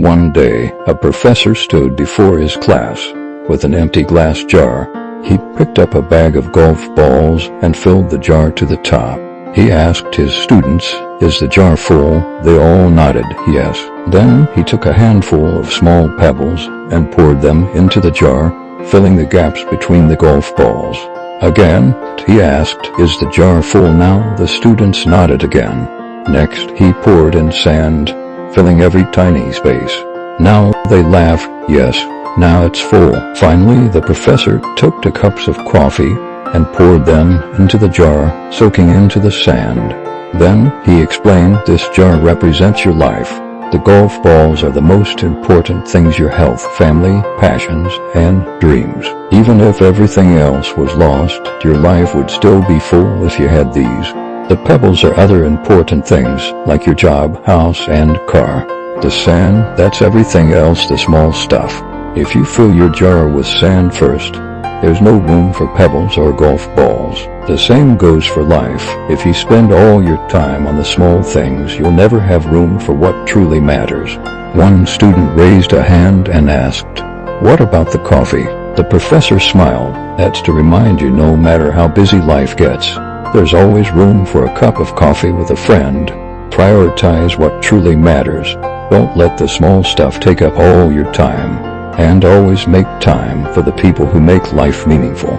One day, a professor stood before his class with an empty glass jar. He picked up a bag of golf balls and filled the jar to the top. He asked his students, "Is the jar full?" They all nodded yes. Then he took a handful of small pebbles and poured them into the jar, filling the gaps between the golf balls. Again, he asked, "Is the jar full now?" The students nodded again. Next, he poured in sand, filling every tiny space. Now they laughed, "Yes, now it's full." Finally, the professor took 2 cups of coffee and poured them into the jar, soaking into the sand. Then he explained, "This jar represents your life. The golf balls are the most important things: your health, family, passions, and dreams. Even if everything else was lost, your life would still be full if you had these. The pebbles are other important things, like your job, house, and car. The sand, that's everything else, the small stuff. If you fill your jar with sand first, there's no room for pebbles or golf balls. The same goes for life. If you spend all your time on the small things, you'll never have room for what truly matters." One student raised a hand and asked, "What about the coffee?" The professor smiled. "That's to remind you, no matter how busy life gets, there's always room for a cup of coffee with a friend. Prioritize what truly matters. Don't let the small stuff take up all your time. And always make time for the people who make life meaningful."